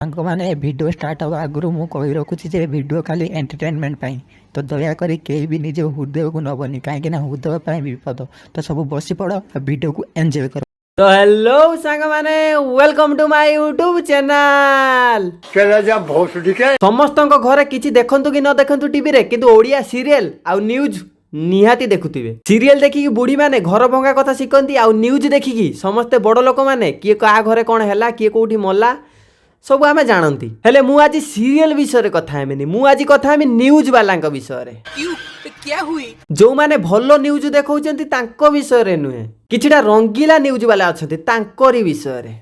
मैंने video start हवा आगु मु कही रखुची जे वीडियो खाली एंटरटेनमेंट पाई तो दयाकोरी कहीं भी निज हृदय को नबनी कहीं हृदय पाई विपद तो सब बसी पड़ वीडियो को एंजॉय कर। तो हेलो सांग माने welcome to my YouTube channel. समस्त घरे किछि देखंतु कि न देखंतु टीवी रे किंतु ओडिया सीरियल आउ न्यूज निहाती देखुथिबे। सीरियल देखिकी बुढ़ी माने घर भंगा कथा शिखंती आउ न्यूज देखिकी समस्ते बड़ लोक माने किए का घरे कोन हैला किए कोठी मल्ला सब आमे जानती। हेले मु आज सीरियल विषय कथा हेमिनी मु आज कथा हेमि न्यूज वाला विषय रे। क्या हुई जो माने भलो न्यूज देखौचंती तांको विषय रे नुहे किछिटा रंगीला न्यूज वाला अछंती तांकोरी विषय रे।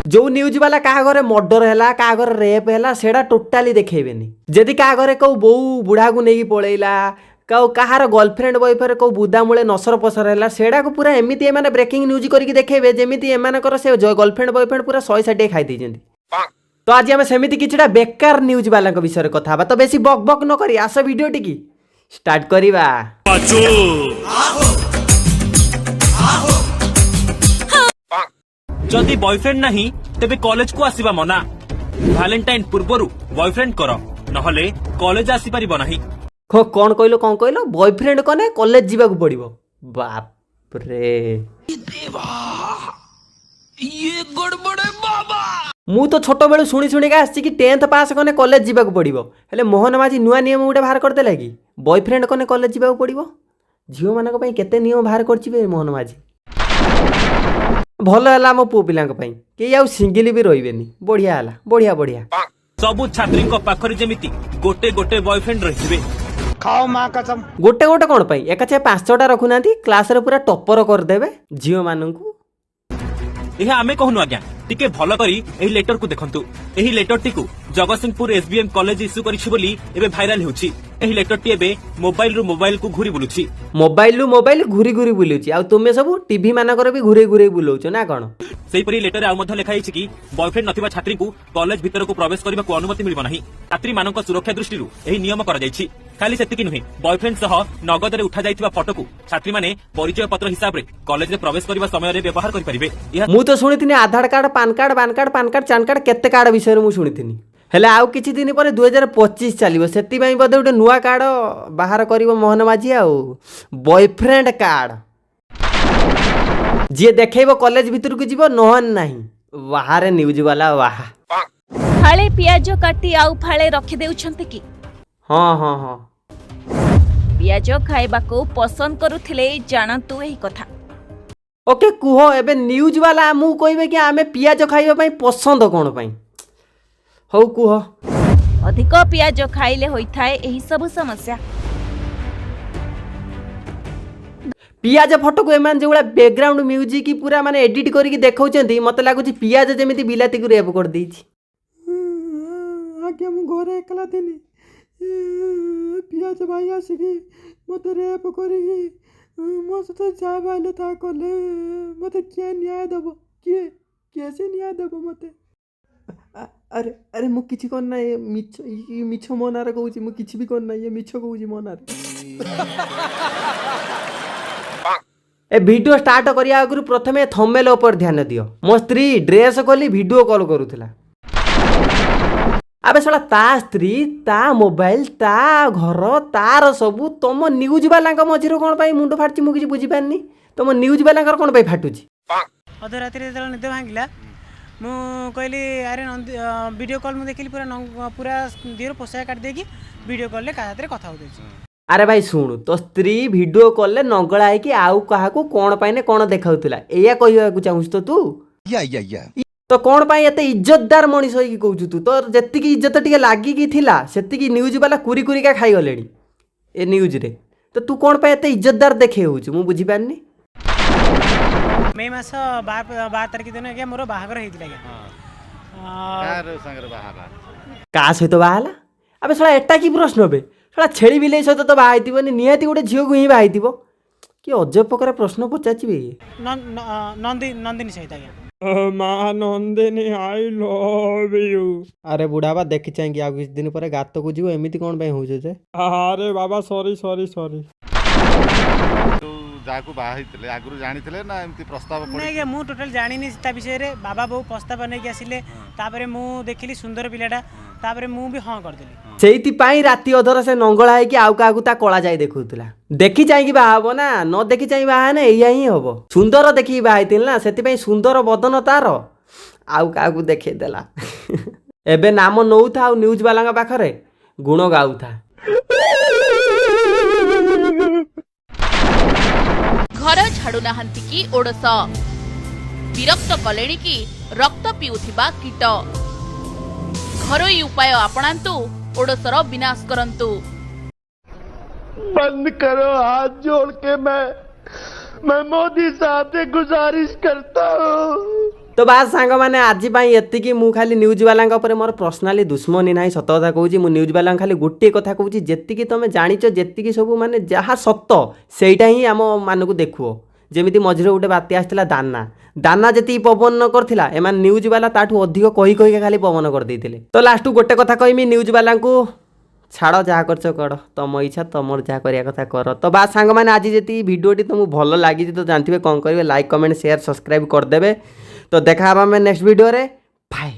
जो न्यूज वाला का घरे मर्डर हैला का घरे रेप हैला सेडा टोटाली देखेबेनी। जदी का घरे को बो बुढ़ा को नेकी पळेइला कौ कहार गर्लफ्रेंड बॉयफ्रेंड कौ बुदा मूले नसर पसर है सेड़ा को पूरा एमती एमाने ब्रेकिंग न्यूज करके देखेबे जेमिति एमानकर से गर्लफ्रेंड बॉयफ्रेंड पूरा 160 खाई देइछन्ती। तो आज आम सेमिति किछिटा बेकार न्यूज वाला विषय कथा हबा। तो बेसी बक बक न करी आस वीडियो टिकी स्टार्ट करिबा। जदि बॉयफ्रेंड नहीं तेबे कॉलेज को आसीबा मना। वैलेंटाइन पूर्वरु बॉयफ्रेंड करो नहले कॉलेज आसी परिबो नहीं। कौन कहलो बॉयफ्रेंड कने कॉलेज जीवा को पड़िबो। बाप रे ये गड़बड़े बाबा। मु तो छोट बेलू शुणी शुणी का आसी कि 10th पास कने कॉलेज जीवा को पड़िबो। हेले मोहन माझी नुआ नियम गुटे बाहर कर देला कि बॉयफ्रेंड कने कॉलेज जीवा को पड़िबो। झियो मानक पई केते नियम बाहर करछि बे मोहन माझी। भलो हला मो पु पिलांक पई के आउ सिंगल भी रहिबेनी। बढ़िया हला बढ़िया बढ़िया। सबु छात्री को पाखरी जेमिति गोटे गोटे बॉयफ्रेंड रहिबे। खाओ मां कसम गोटे गोटे कौन पाई एकाचे 5-6टा रखुना क्लास रे पूरा टॉपर करदेवे झियो मानू। यह आमे कहनु आज्ञा टिके भलो करी एही लेटर को देखंतु। एही लेटर टिकु जगतसिंहपुर एसबीएम कॉलेज इश्यू करिछि बोली एबे भाइराल हेउछि। एही लेटर टी एबे मोबाइल रु मोबाइल को घुरी बुलुछि। मोबाइल रु मोबाइल घुरी घुरी बुलुछि आ तुमे सब टीवी मानकर भी घुरी घुरी बुलौछ ना कोन। सेही परी लेटर आ मध्ये लिखा हिछि कि बॉयफ्रेंड नथिबा छात्री को कॉलेज भीतर को प्रवेश करबा को अनुमति मिलिबो नाही। छात्री मानक सुरक्षा दृष्टि रु एही नियम करा जायछि। खाली सेतिकी नुहे बॉयफ्रेंड सह नगद रे उठा जायतिबा फोटो को छात्री माने परिचय पत्र हिसाब रे कॉलेज रे प्रवेश करबा समय रे व्यवहार करि परिबे। मु तो सुनिथिनी Aadhaar card PAN card PAN card चान कार्ड केते कार्ड विषय रे मु सुनिथिनी। हेले आउ किछि दिन पर 2025 चलिबो सेति पई बदे उटे नुवा कार्ड बाहर करिवो मोहन माझी आउ बॉयफ्रेंड कार्ड जे देखैबो कॉलेज भीतर को जीवो नहन नाही। बाहर न्यूज वाला वाह फाळे पियाज काटी आउ फाळे रखि देउछन्ते कि। हाँ हाँ हाँ पियाज खाइबा को पसंद करुथिले जानतु एही कथा। ओके कुहो एबे न्यूज वाला मु कहबे कि आमे पियाज खाइबा पई पसंद कोन पई हौ कुहो। अधिक पियाज खाइले होइथाय एही सब समस्या। पियाज फोटो को एमान जेउला बैकग्राउंड म्यूजिक पूरा माने एडिट करके देखौचंती मते लागुची पियाज जेमिति बिलाती को रेप कर देइछि। आगे मु घरे एकला थिनी पियाज भाई आसिकी मते रेप करिकी मो सते जा बाइले ता कले मते किए न्याय दबो किए कैसे न्याय दबो मते। अरे अरे मु किछि कोन ना ये मिछ मोनारे कहूची मु किछि भी कोन ना ये मिछ कहूची मोनारे। ए वीडियो स्टार्ट करिया आगु प्रथमे थंबनेल ऊपर ध्यान दियो। मो स्त्री ड्रेस खोली वीडियो कॉल करूथला। अबे साला ता स्त्री ता मोबाइल ता घर तार सबू तुम न्यूज वाला मझिरो कौन पाई मुंड फाटची मु किछि बुझी पारनी। तुम न्यूज वाला कौन पाई फाटुची। अध राति रे निद भांगिला मु कहली अरे वीडियो कॉल मु देखिली पूरा देर पोसा काट देकी वीडियो कॉल ले का हाथ रे कथा होदैछि। अरे भाई शुणु तो स्त्री वीडियो कॉल ले नगला है कि आउ कहा को कौन पाइने कौन देखाउतला एया कहया को चाहूस तो तू या तो कौन पाई एते इज्जतदार मनीष होई कि कहू तू तो जत्ती की इज्जत टिके लागी की थिला सेत्ती की न्यूज वाला कुरी कुरी का खाई गलेनी ए न्यूज रे तो तू कौन पाई एते इज्जतदार देखे होछु मु बुझी पारनी। मे मास 12 तारिख दिन के मोर बाहागर हेतिला के कार संगर बाहाला का सहित बाहाला। अबे साला एटा की प्रश्न बे साला छेली बिलेई सहित तो बाहाइतिबनी निहाती गोटे झियो को ही बाहाइतिबो कि अजब प्रकार प्रश्न पचाचिबे। नंदिनी सहित आज्ञा माँ नंदिनी आई लव यू। अरे बुढ़ावा देखी चाहिए आ किछ दिन पर गात को जीव एमिति कोन पे होजे जे। अरे बाबा सॉरी सॉरी सॉरी। ଯାହାକୁ ବାହା ହେଇଥିଲେ ଆଗରୁ ଜାଣିଥିଲେ ନା ଏମିତି ପ୍ରସ୍ତାବ ନାଇଁ ପଡି ଆଜ୍ଞା ମୁଁ ଟୋଟାଲ ଜାଣିନି ତା ବିଷୟରେ ବାବା ବୋଉ ପ୍ରସ୍ତାବ ନେଇକି ଆସିଲେ ତାପରେ ମୁଁ ଦେଖିଲି ସୁନ୍ଦର ପିଲାଟା ତାପରେ ମୁଁ ବି ହଁ କରିଦେଲି ସେଇଥିପାଇଁ ରାତି ଅଧର ସେ ନଙ୍ଗଳା ହେଇକି ଆଉ କାହାକୁ ତା କଳା ଯାଇ ଦେଖଉଥିଲା ଦେଖି ଚାହିଁକି ବାହା ହବ ନା ନ ଦେଖି ଚାହିଁ ବାହା ହେଲେ ଏଇଆ ହିଁ ହବ ସୁନ୍ଦର ଦେଖିକି ବାହା ହେଇଥିଲି ନା ସେଥିପାଇଁ ସୁନ୍ଦର ବଦନ ତାର ଆଉ କାହାକୁ ଦେଖେଇ ଦେଲା ଏବେ ନାମ ନଉଥା ଆଉ ନ୍ୟୁଜ ବାଲାଙ୍କ ପାଖରେ ଗୁଣ ଗାଉଥା घर छाड़ू नाहंती कि ओडस विरक्त कलेणी कि रक्त पिउथिबा कीट घरोई उपाय आपणांतु ओडसर विनाश करंतु। बंद करो हाथ जोड़ के मैं मोदी साहब से गुजारिश करता हूँ। तो बास सांग मैंने आज एतिकी मु खाली न्यूज वाला मोर पर्सनाली दुश्मनी ना सत कथा कहूँ मु न्यूज वाला खाली गोटे कथा कहूँ जी तुम जाच जी सब माने जहाँ सत सेटा ही आम मानक देखुओ जमी मझे गोटे बात्या आसला दाना जी पवन न करथिला एमान न्यूज वाला ताठू अधिक कही खाली पवन कर देइथिले। तो लास्ट गोटे कथा कहमी न्यूज वाला को छाड़ जहाँ कर कर तुम इच्छा तुम जहाँ करिया कथा कर। तो बास सांग मैंने आज जी भिडियोटी तुमको भल लगी तो जानते कौन करेंगे लाइक कमेंट शेयर सब्सक्राइब करदे। तो देखा हमें नेक्स्ट वीडियो रे बाय।